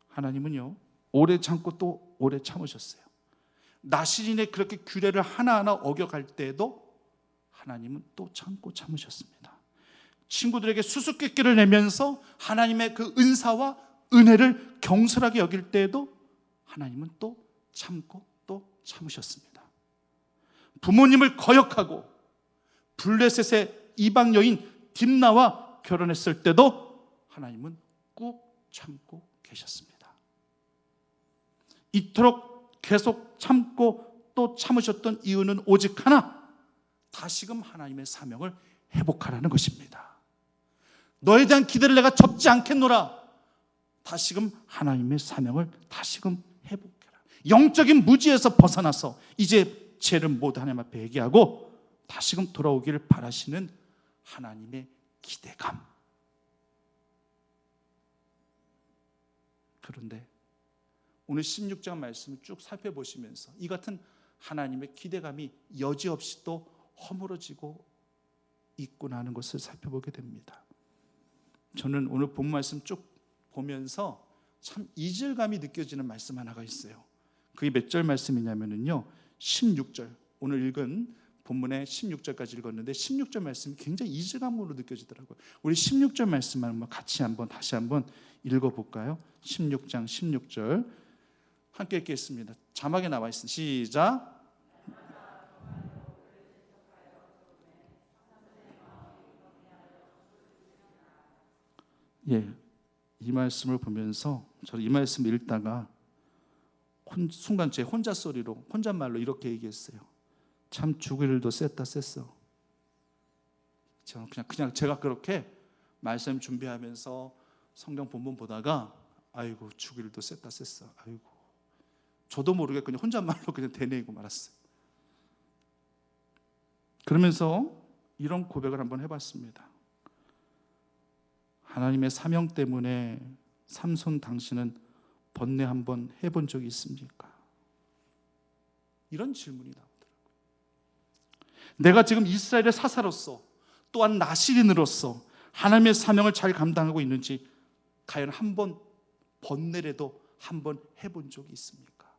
하나님은요, 오래 참고 또 오래 참으셨어요. 나시린의 그렇게 규례를 하나하나 어겨갈 때에도 하나님은 또 참고 참으셨습니다. 친구들에게 수수께끼를 내면서 하나님의 그 은사와 은혜를 경솔하게 여길 때에도 하나님은 또 참고 또 참으셨습니다. 부모님을 거역하고 블레셋의 이방 여인 딥나와 결혼했을 때도 하나님은 꾹 참고 계셨습니다. 이토록 계속 참고 또 참으셨던 이유는 오직 하나, 다시금 하나님의 사명을 회복하라는 것입니다. 너에 대한 기대를 내가 접지 않겠노라. 다시금 하나님의 사명을 다시금 회복해라. 영적인 무지에서 벗어나서 이제 죄를 모두 하나님 앞에 회개하고 다시금 돌아오기를 바라시는 하나님의 기대감. 그런데 오늘 16장 말씀을 쭉 살펴보시면서 이 같은 하나님의 기대감이 여지없이 또 허물어지고 있구나 하는 것을 살펴보게 됩니다. 저는 오늘 본 말씀 쭉 보면서 참 이질감이 느껴지는 말씀 하나가 있어요. 그게 몇 절 말씀이냐면요, 16절, 오늘 읽은 본문의 16절까지 읽었는데 16절 말씀이 굉장히 이질감으로 느껴지더라고요. 우리 16절 말씀을 한번 같이 다시 한번 읽어볼까요? 16장 16절 함께 읽겠습니다. 자막에 나와 있습니다. 시작. 예, 이 말씀을 보면서 저는 이 말씀을 읽다가 순간 제 혼자 소리로, 혼잣말로 이렇게 얘기했어요. 참 죽을 일도 셌다 셌어. 그냥 제가 그렇게 말씀 준비하면서 성경 본문 보다가 아이고 죽을 일도 셌다 셌어. 아이고, 저도 모르게 그냥 혼잣말로 그냥 되뇌이고 말았어요. 그러면서 이런 고백을 한번 해봤습니다. 하나님의 사명 때문에 삼손 당신은 번뇌 한번 해본 적이 있습니까? 이런 질문이 나오더라고요. 내가 지금 이스라엘의 사사로서 또한 나시린으로서 하나님의 사명을 잘 감당하고 있는지 과연 한번 번뇌라도 한번 해본 적이 있습니까?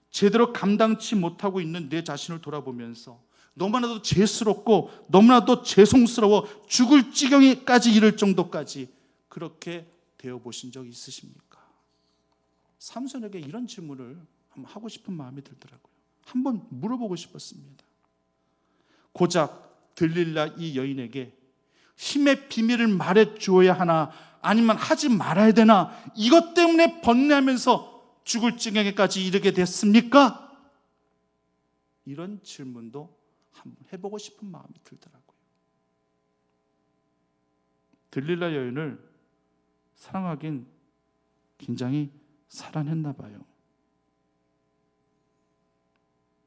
제대로 감당치 못하고 있는 내 자신을 돌아보면서 너무나도 죄스럽고 너무나도 죄송스러워 죽을 지경에까지 이를 정도까지 그렇게 되어보신 적이 있으십니까? 삼손에게 이런 질문을 한번 하고 싶은 마음이 들더라고요. 한번 물어보고 싶었습니다. 고작 들릴라 이 여인에게 힘의 비밀을 말해 주어야 하나 아니면 하지 말아야 되나, 이것 때문에 번뇌하면서 죽을 지경에까지 이르게 됐습니까? 이런 질문도 한번 해보고 싶은 마음이 들더라고요. 들릴라 여인을 사랑하긴 굉장히 사랑했나 봐요.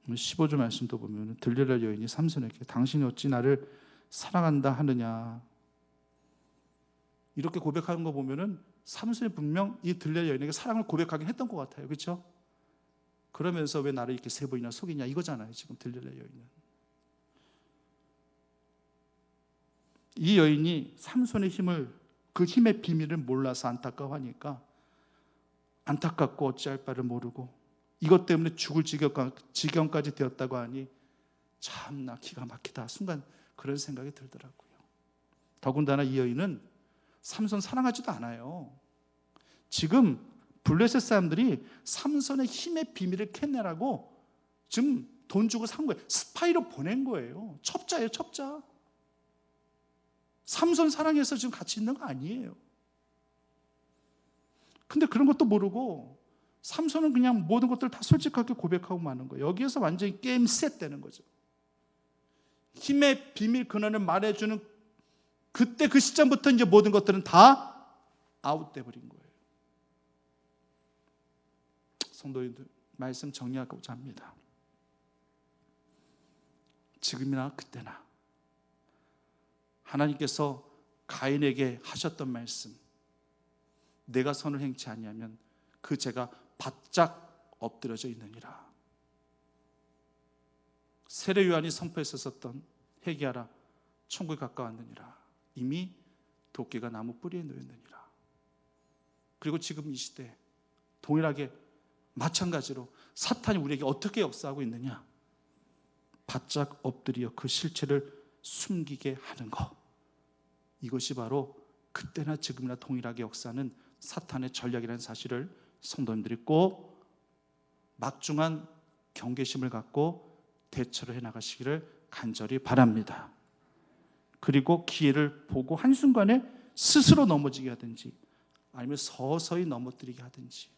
15절 말씀도 보면 들릴라 여인이 삼손에게 당신이 어찌 나를 사랑한다 하느냐, 이렇게 고백하는 거 보면은 삼손이 분명 이 들릴라 여인에게 사랑을 고백하긴 했던 것 같아요. 그렇죠? 그러면서 왜 나를 이렇게 세 번이나 속이냐 이거잖아요. 지금 들릴라 여인은. 이 여인이 삼손의 힘을, 그 힘의 비밀을 몰라서 안타까워하니까 안타깝고 어찌할 바를 모르고 이것 때문에 죽을 지경까지 되었다고 하니 참나 기가 막히다. 순간 그런 생각이 들더라고요. 더군다나 이 여인은 삼손 사랑하지도 않아요. 지금 블레셋 사람들이 삼손의 힘의 비밀을 캐내라고 지금 돈 주고 산 거예요. 스파이로 보낸 거예요. 첩자예요, 첩자. 삼손 사랑해서 지금 같이 있는 거 아니에요. 근데 그런 것도 모르고 삼손은 그냥 모든 것들을 다 솔직하게 고백하고 마는 거예요. 여기에서 완전히 게임 셋되는 거죠. 힘의 비밀 근원을 말해주는 그때 그 시점부터 이제 모든 것들은 다 아웃돼 버린 거예요. 성도님들, 말씀 정리하고자 합니다. 지금이나 그때나 하나님께서 가인에게 하셨던 말씀, 내가 선을 행치 아니하면 그 죄가 바짝 엎드려져 있느니라. 세례 요한이 선포했었던 회개하라 천국에 가까웠느니라, 이미 도끼가 나무 뿌리에 놓였느니라. 그리고 지금 이 시대 동일하게 마찬가지로 사탄이 우리에게 어떻게 역사하고 있느냐? 바짝 엎드려 그 실체를 숨기게 하는 것, 이것이 바로 그때나 지금이나 동일하게 역사하는 사탄의 전략이라는 사실을 성도님들이 꼭 막중한 경계심을 갖고 대처를 해나가시기를 간절히 바랍니다. 그리고 기회를 보고 한순간에 스스로 넘어지게 하든지 아니면 서서히 넘어뜨리게 하든지,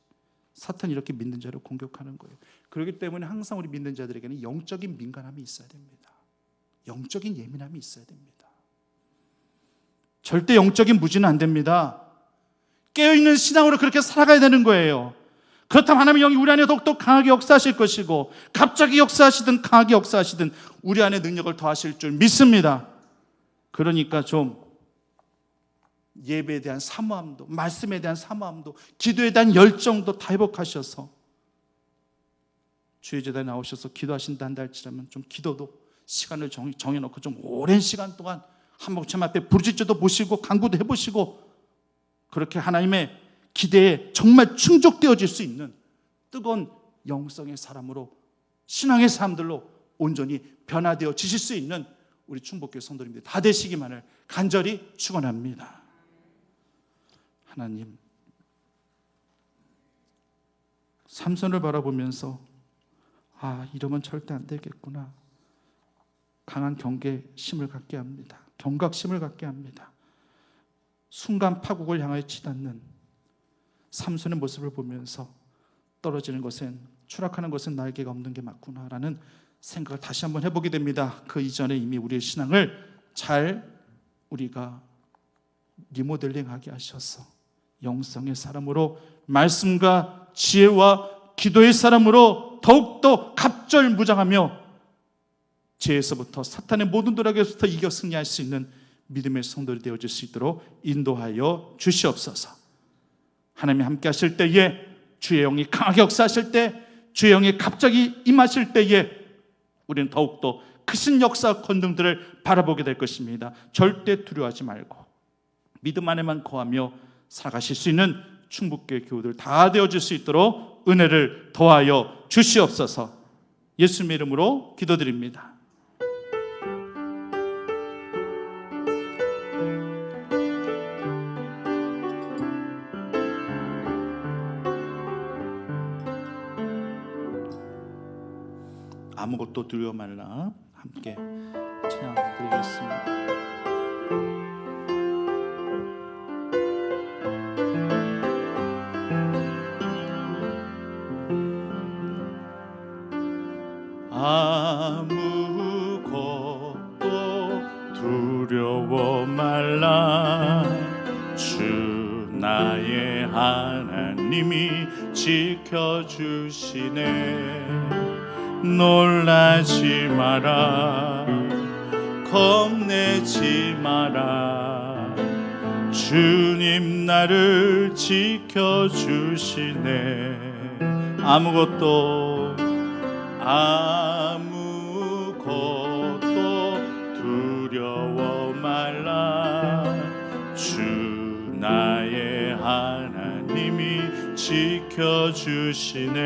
사탄이 이렇게 믿는 자를 공격하는 거예요. 그렇기 때문에 항상 우리 믿는 자들에게는 영적인 민감함이 있어야 됩니다. 영적인 예민함이 있어야 됩니다. 절대 영적인 무지는 안 됩니다. 깨어있는 신앙으로 그렇게 살아가야 되는 거예요. 그렇다면 하나님의 영이 우리 안에 더욱더 강하게 역사하실 것이고, 갑자기 역사하시든 강하게 역사하시든 우리 안에 능력을 더하실 줄 믿습니다. 그러니까 좀 예배에 대한 사모함도, 말씀에 대한 사모함도, 기도에 대한 열정도 다 회복하셔서 주의 제단에 나오셔서 기도하신다 한다 할지라면 좀 기도도 시간을 정해놓고 좀 오랜 시간 동안 한 목참 앞에 부르짖어도 보시고 간구도 해보시고, 그렇게 하나님의 기대에 정말 충족되어질 수 있는 뜨거운 영성의 사람으로, 신앙의 사람들로 온전히 변화되어지실 수 있는 우리 충북교회 성도님들 다 되시기만을 간절히 축원합니다. 하나님, 삼손을 바라보면서 이러면 절대 안 되겠구나, 강한 경계심을 갖게 합니다. 경각심을 갖게 합니다. 순간 파국을 향하여 치닫는 삼손의 모습을 보면서 떨어지는 것은, 추락하는 것은 나에게가 없는 게 맞구나라는 생각을 다시 한번 해보게 됩니다. 그 이전에 이미 우리의 신앙을 잘 우리가 리모델링하게 하셔서 영성의 사람으로, 말씀과 지혜와 기도의 사람으로 더욱더 갑절무장하며 죄에서부터, 사탄의 모든 도락에서부터 이겨 승리할 수 있는 믿음의 성도들이 되어질 수 있도록 인도하여 주시옵소서. 하나님이 함께 하실 때에, 주의 영이 강하게 역사하실 때, 주의 영이 갑자기 임하실 때에 우리는 더욱더 크신 역사 권능들을 바라보게 될 것입니다. 절대 두려워하지 말고 믿음 안에만 거하며 살아가실 수 있는 충북교회 교우들 다 되어질 수 있도록 은혜를 더하여 주시옵소서. 예수님의 이름으로 기도드립니다. 아무것도 두려워 말라, 함께 찬양드리겠습니다. 아무것도 두려워 말라, 주 나의 하나님이 지켜주시네. 놀라지 마라, 겁내지 마라, 주님 나를 지켜주시네. 아무것도 두려워 말라, 주 나의 하나님이 지켜주시네.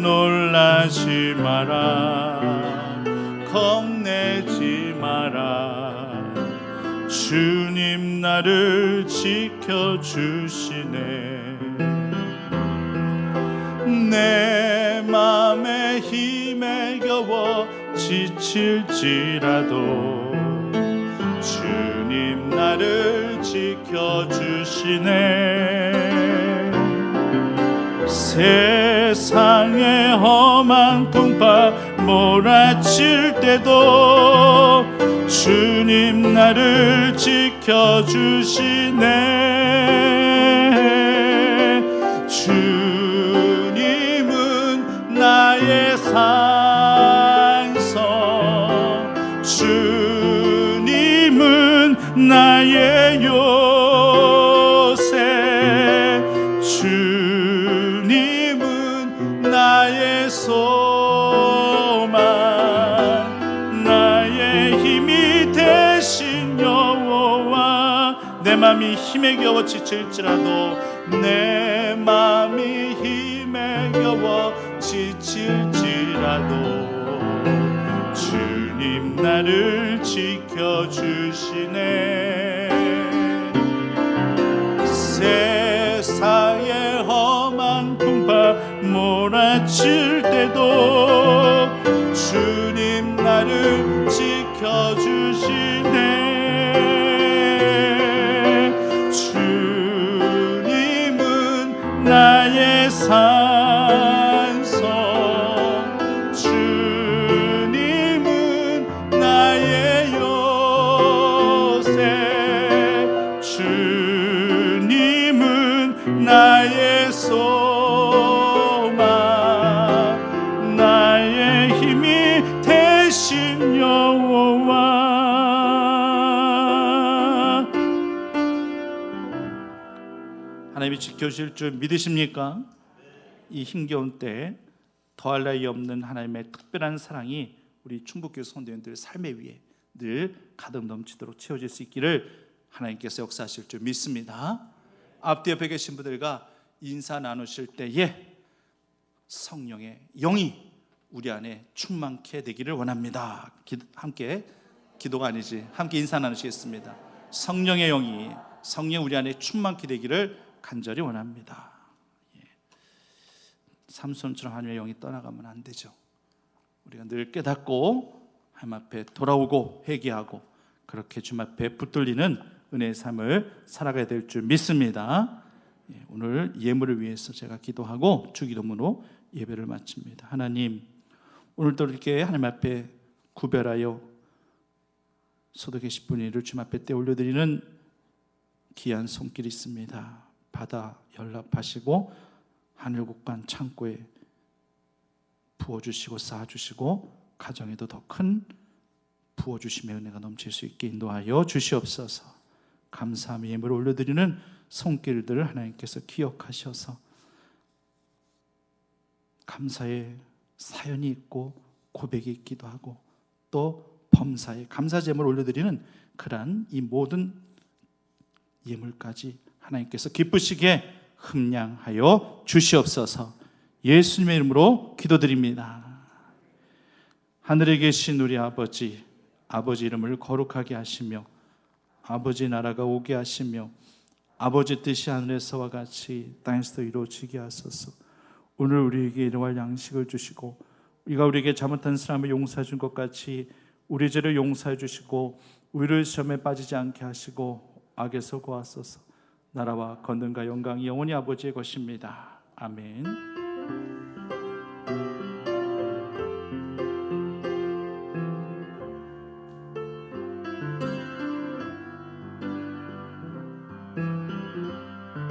놀라지 마라, 겁내지 마라, 주님 나를 지켜주시네. 내 맘에 힘에 겨워 지칠지라도 주님 나를 지켜주시네. 세상의 험한 풍파 몰아칠 때도 주님 나를 지켜주시네. 주님은 나의 산성, 주님은 나의 요새, 주님은 나의 소망. 나의 힘이 되신 여호와. 내 맘이 힘에 겨워 지칠지라도, 내 맘이 힘에 겨워 지칠지라도 주님 나를 지켜주시네. 세상의 험한 풍파 몰아칠 때도 주님 나를 지켜주시네. 주님은 나의 산성, 주님은 나의 요새, 주님은 나의 소망, 나의 힘이 되신 여호와. 하나님이 지켜주실 줄 믿으십니까? 이 힘겨운 때 더할 나위 없는 하나님의 특별한 사랑이 우리 충북교회 성도님들 삶의 위에 늘 가득 넘치도록 채워질 수 있기를 하나님께서 역사하실 줄 믿습니다. 앞뒤 옆에 계신 분들과 인사 나누실 때에 성령의 영이 우리 안에 충만케 되기를 원합니다. 함께, 기도가 아니지, 함께 인사 나누시겠습니다. 성령의 영이, 성령 우리 안에 충만케 되기를 간절히 원합니다. 삼손처럼 하나님의 영이 떠나가면 안 되죠. 우리가 늘 깨닫고 하나님 앞에 돌아오고 회개하고 그렇게 주님 앞에 붙들리는 은혜의 삶을 살아가야 될 줄 믿습니다. 오늘 예물을 위해서 제가 기도하고 주기도문으로 예배를 마칩니다. 하나님, 오늘도 이렇게 하나님 앞에 구별하여 소득의 10분의 1을 주님 앞에 떼 올려드리는 귀한 손길이 있습니다. 받아 연락하시고 하늘 곳간 창고에 부어주시고 쌓아주시고 가정에도 더 큰 부어주심의 은혜가 넘칠 수 있게 인도하여 주시옵소서. 감사함의 예물을 올려드리는 손길들을 하나님께서 기억하셔서 감사의 사연이 있고 고백이 있기도 하고 또 범사에 감사 제물을 올려드리는 그러한 이 모든 예물까지 하나님께서 기쁘시게 흠량하여 주시옵소서. 예수님의 이름으로 기도드립니다. 하늘에 계신 우리 아버지, 아버지 이름을 거룩하게 하시며 아버지 나라가 오게 하시며 아버지 뜻이 하늘에서와 같이 땅에서도 이루어지게 하소서. 오늘 우리에게 일용할 양식을 주시고 우리가 우리에게 잘못한 사람을 용서해 준 것 같이 우리 죄를 용서해 주시고 우리를 시험에 빠지지 않게 하시고 악에서 구하소서. 나라와 권능과 영광이 영원히 아버지의 것입니다. 아멘.